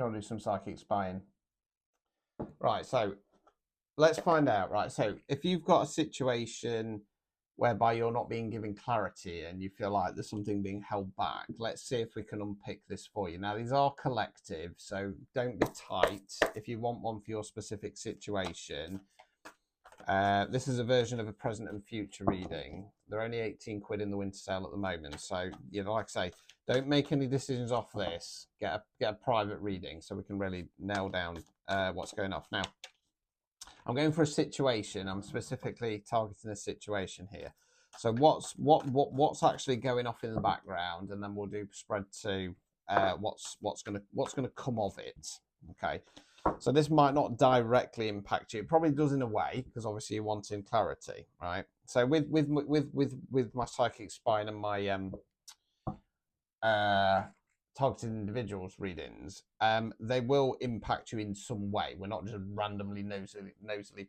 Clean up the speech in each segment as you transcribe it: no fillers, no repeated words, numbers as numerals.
you want to do some psychic spying? Right, so let's find out. Right, so if you've got a situation whereby you're not being given clarity and you feel like there's something being held back, let's see if we can unpick this for you. Now, these are collective, so don't be tight. If you want one for your specific situation, this is a version of a present and future reading. They're only 18 quid in the winter sale at the moment. So, you know, like I say, don't make any decisions off this. Get a private reading so we can really nail down what's going off. Now, I'm going for a situation. I'm specifically targeting a situation here. So what's actually going off in the background, and then we'll do spread to what's gonna come of it. Okay. So this might not directly impact you. It probably does in a way, because obviously you're wanting clarity, right? So with my psychic spine and my targeted individuals readings, they will impact you in some way. We're not just randomly nosily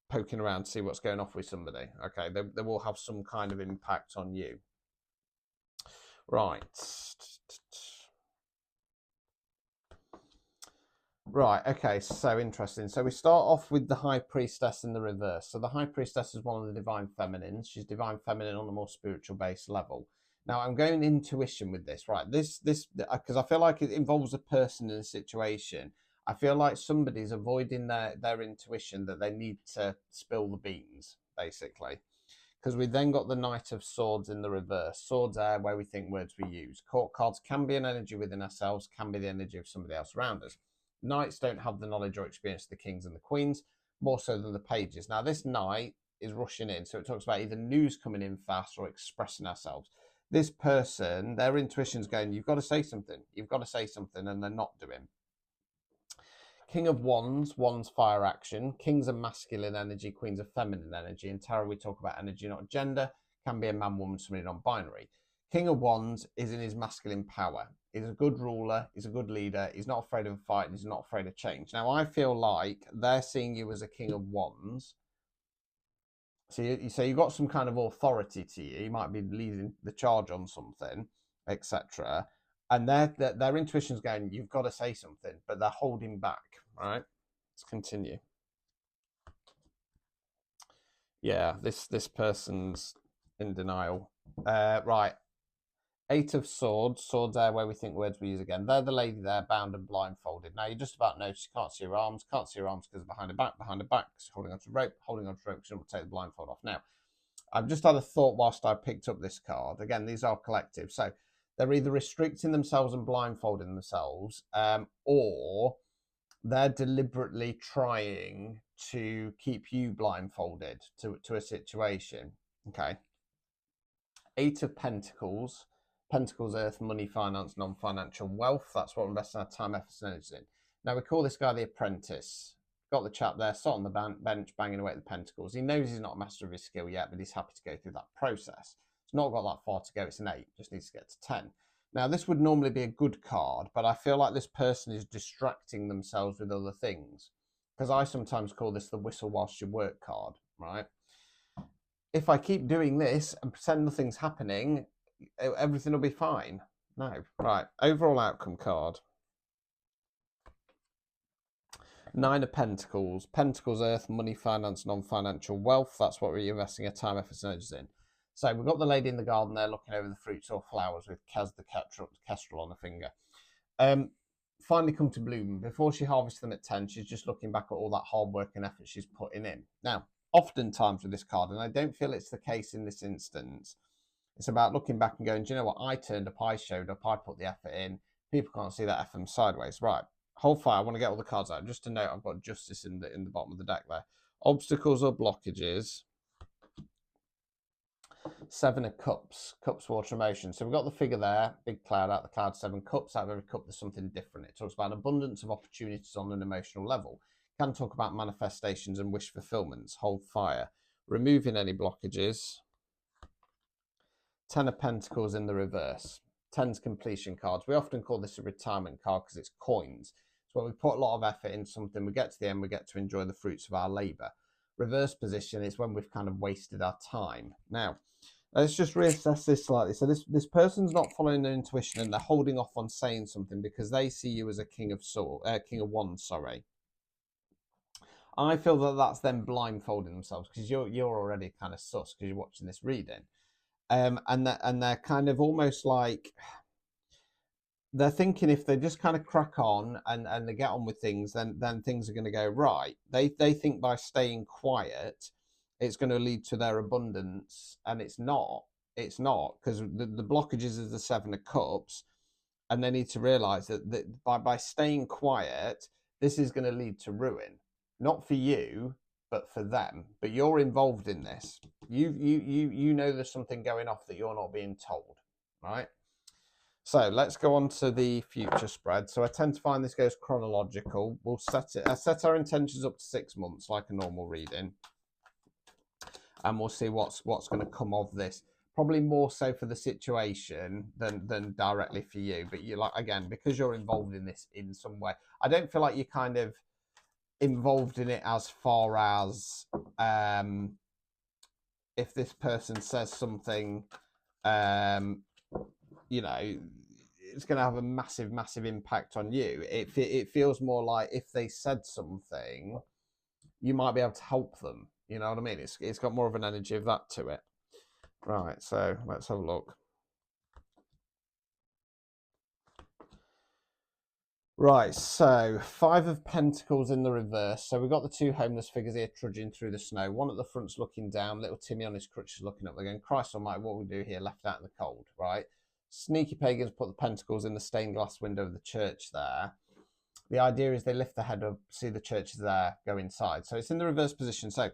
poking around to see what's going off with somebody. Okay, they will have some kind of impact on you. Right. Right, okay, so interesting. So we start off with the High Priestess in the reverse. So the High Priestess is one of the Divine Feminines. She's Divine Feminine on a more spiritual based level. Now, I'm going intuition with this, right? This, because I feel like it involves a person in a situation. I feel like somebody's avoiding their intuition that they need to spill the beans, basically. Because we then got the Knight of Swords in the reverse. Swords are where we think words we use. Court cards can be an energy within ourselves, can be the energy of somebody else around us. Knights don't have the knowledge or experience of the kings and the queens, more so than the pages. Now, this knight is rushing in, so it talks about either news coming in fast or expressing ourselves. This person, their intuition's going, you've got to say something, and they're not doing. King of Wands, Wands fire action. Kings are masculine energy, queens are feminine energy. In tarot, we talk about energy, not gender. Can be a man, woman, somebody non-binary. King of Wands is in his masculine power. He's a good ruler. He's a good leader. He's not afraid of a fight. And he's not afraid of change. Now, I feel like they're seeing you as a King of Wands. So you've got some kind of authority to you. You might be leading the charge on something, etc. And their intuition's going, you've got to say something, but they're holding back. Right? Let's continue. Yeah, this person's in denial. Right. Eight of Swords, swords are where we think words we use again. They're the lady there, bound and blindfolded. Now, you just about notice you can't see her arms because behind her back, holding onto rope, because she won't take the blindfold off. Now, I've just had a thought whilst I picked up this card. Again, these are collective. So they're either restricting themselves and blindfolding themselves, or they're deliberately trying to keep you blindfolded to a situation. Okay. Eight of Pentacles. Pentacles, earth, money, finance, non-financial wealth. That's what we're investing our time, effort, and energy in. Now, we call this guy the apprentice. Got the chap there, sat on the bench, banging away at the pentacles. He knows he's not a master of his skill yet, but he's happy to go through that process. It's not got that far to go. It's an 8. Just needs to get to 10. Now, this would normally be a good card, but I feel like this person is distracting themselves with other things. Because I sometimes call this the whistle whilst you work card, right? If I keep doing this and pretend nothing's happening, everything will be fine. No. Right. Overall outcome card. 9 of Pentacles. Pentacles, earth, money, finance, non-financial wealth. That's what we're investing our time, efforts, and energies in. So we've got the lady in the garden there looking over the fruits or flowers with the kestrel on her finger. Finally come to bloom. Before she harvests them at 10, she's just looking back at all that hard work and effort she's putting in. Now, oftentimes with this card, and I don't feel it's the case in this instance, it's about looking back and going, do you know what? I turned up, I showed up, I put the effort in. People can't see that effort sideways. Right. Hold fire. I want to get all the cards out. Just to note, I've got justice in the bottom of the deck there. Obstacles or blockages. 7 of Cups. Cups, water, emotion. So we've got the figure there. Big cloud out the cloud. 7 cups. Out of every cup, there's something different. It talks about abundance of opportunities on an emotional level. Can talk about manifestations and wish fulfillments. Hold fire. Removing any blockages. 10 of Pentacles in the reverse. 10's completion cards. We often call this a retirement card because it's coins. So when we put a lot of effort into something, we get to the end, we get to enjoy the fruits of our labour. Reverse position is when we've kind of wasted our time. Now, Let's just reassess this slightly. So this person's not following their intuition, and they're holding off on saying something because they see you as a king of wands. Sorry, I feel that that's them blindfolding themselves because you're already kind of sus because you're watching this reading, and they're kind of almost like they're thinking if they just kind of crack on and they get on with things, then things are going to go right. They think by staying quiet, it's going to lead to their abundance, and it's not. It's not, because the blockages is the Seven of Cups, and they need to realize that by staying quiet, this is going to lead to ruin, not for you, but for them. But you're involved in this. You know there's something going off that you're not being told, right? So let's go on to the future spread. So I tend to find this goes chronological. We'll set it. I set our intentions up to 6 months, like a normal reading, and we'll see what's going to come of this. Probably more so for the situation than directly for you. But you, like, again, because you're involved in this in some way, I don't feel like you're kind of involved in it as far as if this person says something, you know, it's going to have a massive impact on you. It feels more like if they said something, you might be able to help them. You know what I mean? It's got more of an energy of that to it. Right, so let's have a look. Right, so 5 of Pentacles in the reverse. So we've got the 2 homeless figures here trudging through the snow. One at the front's looking down, little Timmy on his crutches looking up. They're going, Christ almighty, what we do here, left out in the cold, right? Sneaky pagans put the pentacles in the stained glass window of the church there. The idea is they lift the head up, see the church is there, go inside. So it's in the reverse position. So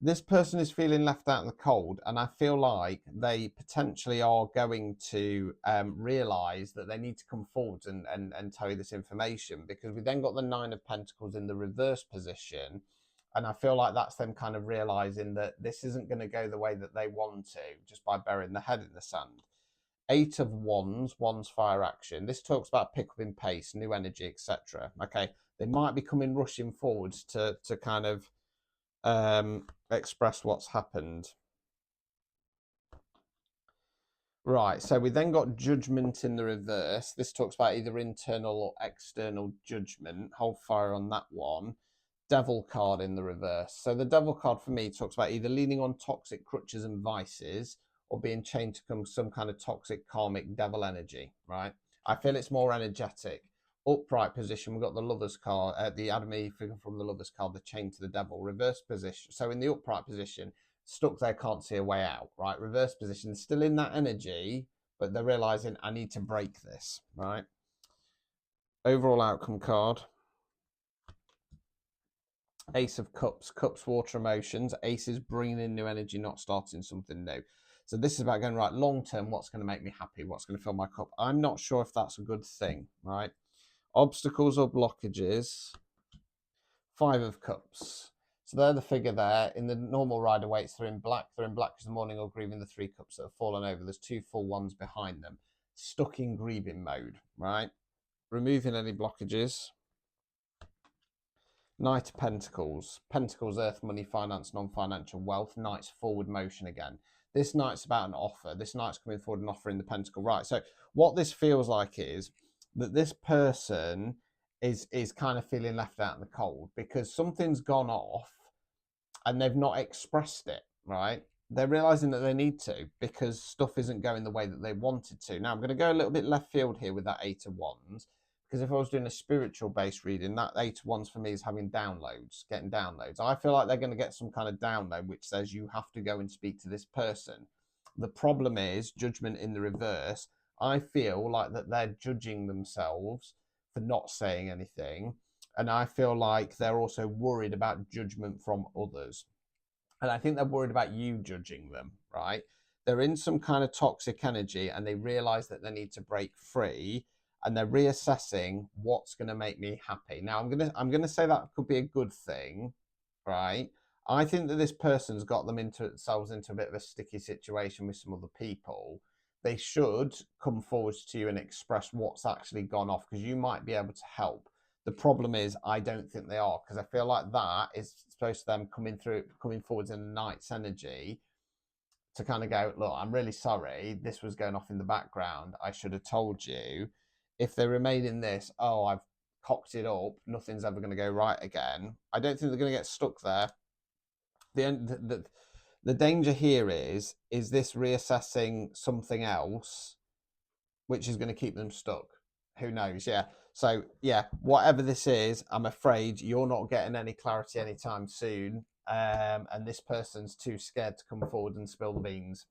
this person is feeling left out in the cold, and I feel like they potentially are going to realise that they need to come forward and tell you this information, because we then got the 9 of Pentacles in the reverse position, and I feel like that's them kind of realising that this isn't going to go the way that they want to just by burying the head in the sand. 8 of Wands, Wands fire action. This talks about pick up in pace, new energy, etc. Okay, they might be coming rushing forwards to kind of express what's happened. Right, so we then got Judgment in the reverse. This talks about either internal or external judgment. Hold fire on that one. Devil card in the reverse. So the Devil card for me talks about either leaning on toxic crutches and vices or being chained to some kind of toxic karmic devil energy, right? I feel it's more energetic. Upright position, we've got the Lover's card, the Adam Eve figure from the Lover's card, the chain to the devil. Reverse position, so in the upright position, stuck there, can't see a way out, right? Reverse position, still in that energy, but they're realizing I need to break this, right? Overall outcome card. Ace of Cups, Cups, water emotions. Ace is bringing in new energy, not starting something new. So this is about going, right, long term, what's going to make me happy? What's going to fill my cup? I'm not sure if that's a good thing, right? Obstacles or blockages. 5 of Cups. So they're the figure there. In the normal Rider Waits, they're in black. They're in black because the mourning or grieving the 3 cups that have fallen over. There's 2 full ones behind them. Stuck in grieving mode, right? Removing any blockages. Knight of Pentacles. Pentacles, earth, money, finance, non-financial wealth. Knight's forward motion again. This Knight's about an offer. This Knight's coming forward and offering the Pentacle. Right, so what this feels like is that this person is kind of feeling left out in the cold because something's gone off and they've not expressed it, right? They're realizing that they need to because stuff isn't going the way that they wanted to. Now, I'm going to go a little bit left field here with that 8 of Wands, because if I was doing a spiritual based reading, that 8 of Wands for me is having downloads, getting downloads. I feel like they're going to get some kind of download which says you have to go and speak to this person. The problem is Judgment in the reverse. I feel like that they're judging themselves for not saying anything. And I feel like they're also worried about judgment from others. And I think they're worried about you judging them, right? They're in some kind of toxic energy and they realize that they need to break free and they're reassessing what's going to make me happy. Now, I'm going to say that could be a good thing, right? I think that this person's got themselves into a bit of a sticky situation with some other people. They should come forward to you and express what's actually gone off because you might be able to help. The problem is I don't think they are, because I feel like that is supposed to them coming forwards in the Knight's energy to kind of go, look, I'm really sorry, this was going off in the background, I should have told you. If they remain in this, oh, I've cocked it up, nothing's ever going to go right again, I don't think they're going to get stuck there. The danger here is this reassessing something else which is going to keep them stuck? Who knows? Yeah. So yeah, whatever this is, I'm afraid you're not getting any clarity anytime soon. And this person's too scared to come forward and spill the beans.